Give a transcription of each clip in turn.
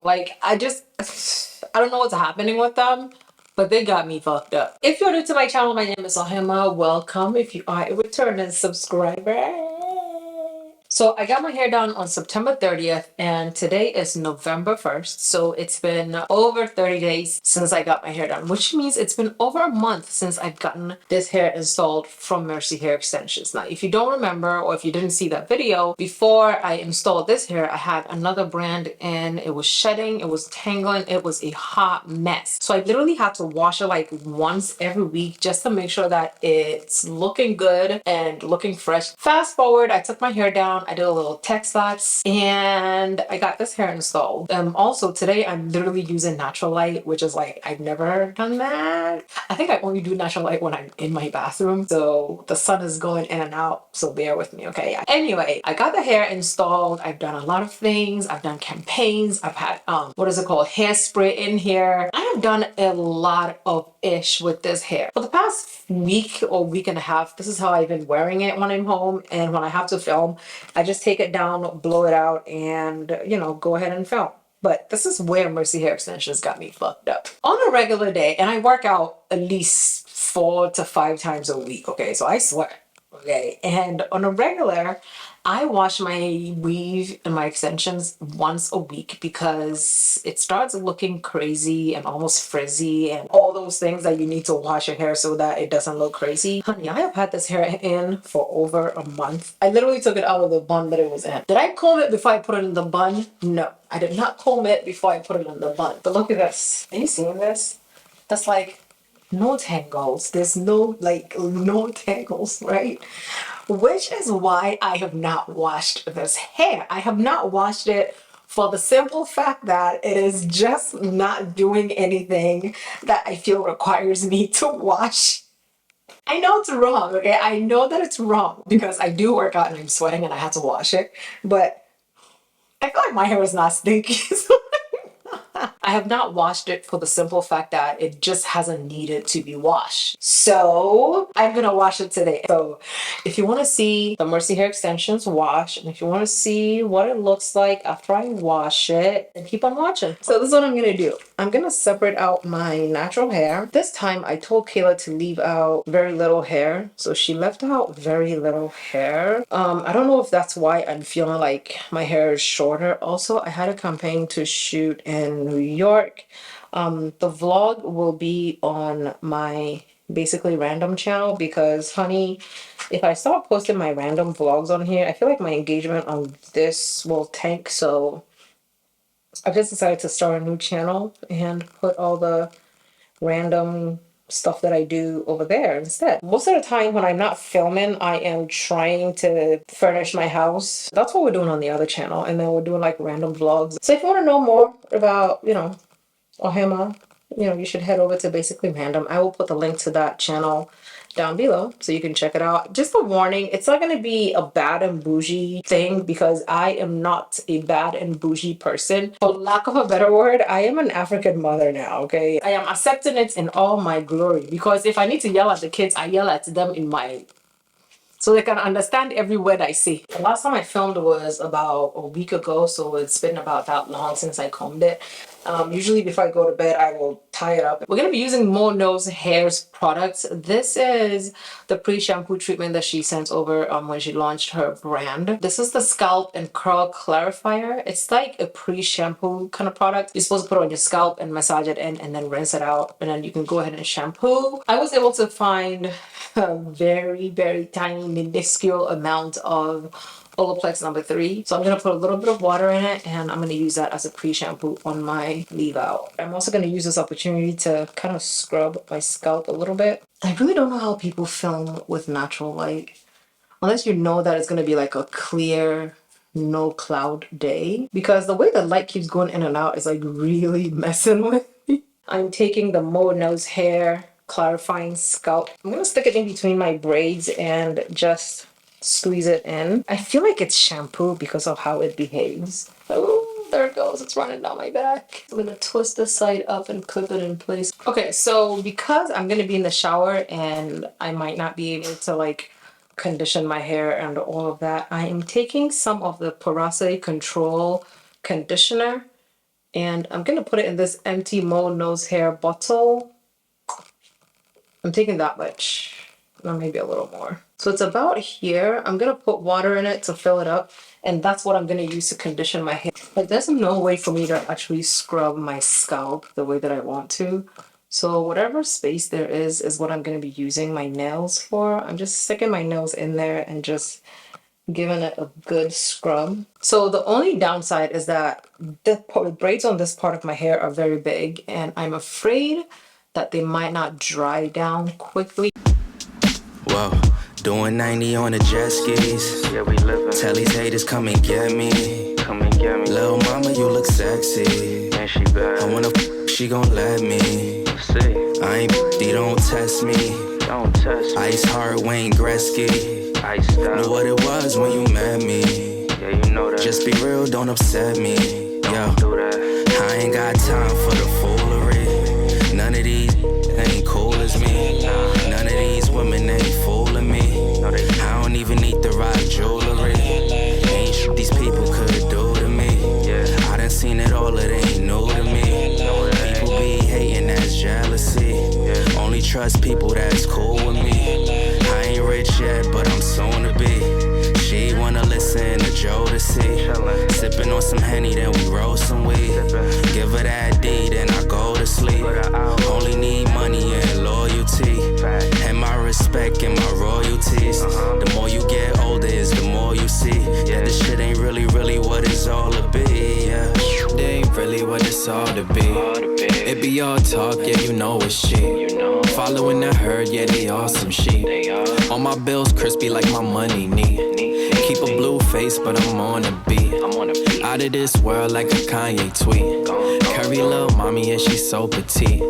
Like, I don't know what's happening with them, but they got me fucked up. If you're new to my channel, my name is Ohemaa. Welcome. If you are a returning subscriber. So I got my hair done on September 30th, and today is November 1st. So it's been over 30 days since I got my hair done, which means it's been over a month since I've gotten this hair installed from Mercy Hair Extensions. Now, if you don't remember, or if you didn't see that video, before I installed this hair, I had another brand and it was shedding, it was tangling, it was a hot mess. So I literally had to wash it like once every week just to make sure that it's looking good and looking fresh. Fast forward, I took my hair down, I did a little Texlax, and I got this hair installed. Also today I'm literally using natural light, which is like, I've never done that. I think I only do natural light when I'm in my bathroom, so the sun is going in and out, so bear with me, okay? Anyway, I got the hair installed. I've done a lot of things. I've done campaigns. I've had what is it called, hairspray in here. I have done a lot of ish with this hair for the past week or week and a half. This is how I've been wearing it when I'm home, and when I have to film, I just take it down, blow it out, and go ahead and film. But this is where Mercy Hair Extensions got me fucked up. On a regular day, and I work out at least 4 to 5 times a week, okay? So I swear, okay? And on a regular, I wash my weave and my extensions once a week because it starts looking crazy and almost frizzy and all those things that you need to wash your hair so that it doesn't look crazy. Honey, I have had this hair in for over a month. I literally took it out of the bun that it was in. Did I comb it before I put it in the bun? No, I did not comb it before I put it in the bun. But look at this. Are you seeing this? That's like no tangles. There's no tangles, right? Which is why I have not washed this hair. I have not washed it for the simple fact that it is just not doing anything that I feel requires me to wash. I know it's wrong, okay? I know that it's wrong because I do work out and I'm sweating and I have to wash it, but I feel like my hair is not stinky. So I have not washed it for the simple fact that it just hasn't needed to be washed. So I'm gonna wash it today. So if you want to see the Mercy Hair Extensions wash, and if you want to see what it looks like after I wash it, then keep on watching. So this is what I'm gonna do. I'm gonna separate out my natural hair. This time I told Kayla to leave out very little hair. So she left out very little hair. I don't know if that's why I'm feeling like my hair is shorter. Also, I had a campaign to shoot in New York. The vlog will be on my basically random channel because, honey, if I start posting my random vlogs on here, I feel like my engagement on this will tank. So I just decided to start a new channel and put all the random stuff that I do over there instead. Most of the time when I'm not filming, I am trying to furnish my house. That's what we're doing on the other channel. And then we're doing like random vlogs. So if you want to know more about, Ohemaa, you should head over to Basically Random. I will put the link to that channel down below so you can check it out. Just a warning, it's not going to be a bad and bougie thing because I am not a bad and bougie person. For lack of a better word, I am an African mother now, okay? I am accepting it in all my glory because if I need to yell at the kids, I yell at them in my so they can understand every word I say. The last time I filmed was about a week ago, so it's been about that long since I combed it. Usually before I go to bed, I will tie it up. We're going to be using Mo Knows Hair's products. This is the pre-shampoo treatment that she sent over when she launched her brand. This is the Scalp and Curl Clarifier. It's like a pre-shampoo kind of product. You're supposed to put it on your scalp and massage it in and then rinse it out. And then you can go ahead and shampoo. I was able to find a very, very tiny, minuscule amount of Olaplex number 3. So I'm going to put a little bit of water in it and I'm going to use that as a pre-shampoo on my leave out. I'm also going to use this opportunity to kind of scrub my scalp a little bit. I really don't know how people film with natural light. Unless you know that it's going to be like a clear, no cloud day. Because the way the light keeps going in and out is like really messing with me. I'm taking the Mo Knows Hair Clarifying Scalp. I'm going to stick it in between my braids and just squeeze it in. I feel like it's shampoo because of how it behaves. Oh, there it goes. It's running down my back. I'm gonna twist this side up and clip it in place. Okay, so because I'm gonna be in the shower and I might not be able to like condition my hair and all of that, I am taking some of the porosity control conditioner And I'm gonna put it in this empty Mo Nose Hair bottle. I'm taking that much, or maybe a little more. So it's about here. I'm gonna put water in it to fill it up, and that's what I'm gonna use to condition my hair. But there's no way for me to actually scrub my scalp the way that I want to. So whatever space there is what I'm gonna be using my nails for. I'm just sticking my nails in there and just giving it a good scrub. So the only downside is that the braids on this part of my hair are very big, and I'm afraid that they might not dry down quickly. Whoa, doing 90 on the jet skis. Yeah, we living. Tell these haters come and get me. Come and get me. Little mama, you look sexy. And she bad. I wanna she gon' let me. See. I ain't they don't test me. Don't test me. Ice Heart, Wayne Gretzky. Iced out. Knew what it was when you met me. Yeah, you know that. Just be real, don't upset me. Don't do that. I ain't got time for the foolery. None of these ain't cool as me. None of these women ain't fooling me. I don't even need the right jewelry. Ain't shit these people could do to me. I done seen it all, it ain't new to me. People be hating, that's jealousy. Only trust people that's cool with me. I ain't rich yet, but I'm soon to be. She wanna listen to Jodeci. Sipping on some Henny, then we roll some weed. Give her that D, then I go to sleep. Only need money and loyalty, and my respect and my royalties. The more you get older is the more you see that this shit ain't really what it's all to be. They ain't really what it's all to be. It be all talk, yeah, you know it's cheap. Following the herd, yeah, they all some sheep. All my bills crispy like my money neat. Keep a blue face, but I'm on a beat. Out of this world like a Kanye tweet. Curry little mommy and she's so petite.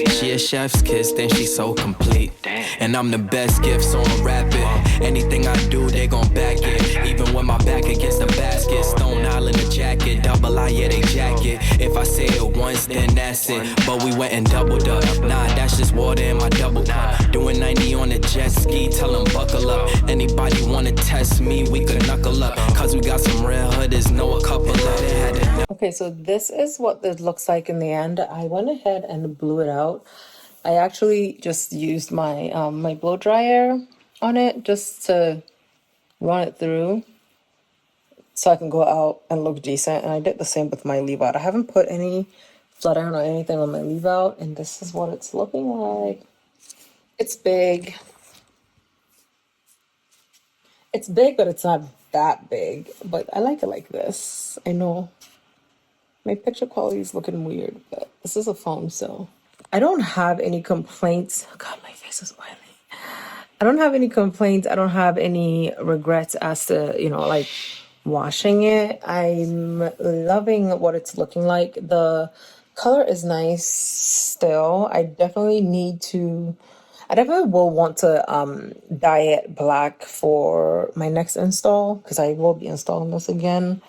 She a chef's kiss, then she's so complete. And I'm the best gift, so I'm rapping. Anything I do, they gon' back it. Even when my back against the basket. Stone Island a jacket, double I, yeah, they jacket. If I say it once, then that's it. But we went and doubled up. Nah, that's just water in my double cup. Doing 90 on a jet ski, tell them buckle up. Anybody wanna test me, we could knuckle up. Cause we got some real hooders, know a couple of it. Okay, so this is what it looks like in the end. I went ahead and blew it out. I actually just used my my blow dryer on it just to run it through so I can go out and look decent. And I did the same with my leave out. I haven't put any flat iron or anything on my leave out, and this is what it's looking like. It's big. It's big, but it's not that big. But I like it like this. I know my picture quality is looking weird, but this is a phone, so I don't have any complaints. Oh God, my face is oily. I don't have any complaints. I don't have any regrets as to, like washing it. I'm loving what it's looking like. The color is nice still. I definitely will want to dye it black for my next install because I will be installing this again.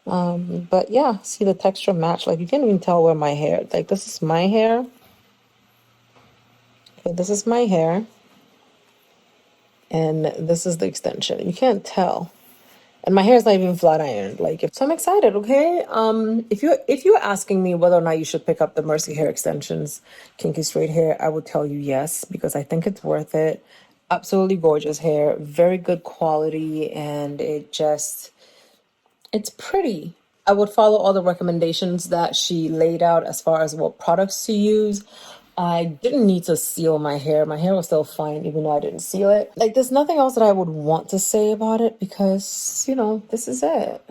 But yeah, see the texture match. Like you can't even tell where my hair, like this is my hair. Okay, this is my hair. And this is the extension. You can't tell. And my hair is not even flat ironed. So I'm excited, okay? If you're asking me whether or not you should pick up the Mercy Hair Extensions Kinky Straight Hair, I would tell you yes, because I think it's worth it. Absolutely gorgeous hair, very good quality, and it's pretty. I would follow all the recommendations that she laid out as far as what products to use. I didn't need to seal my hair. My hair was still fine, even though I didn't seal it. There's nothing else that I would want to say about it because, this is it.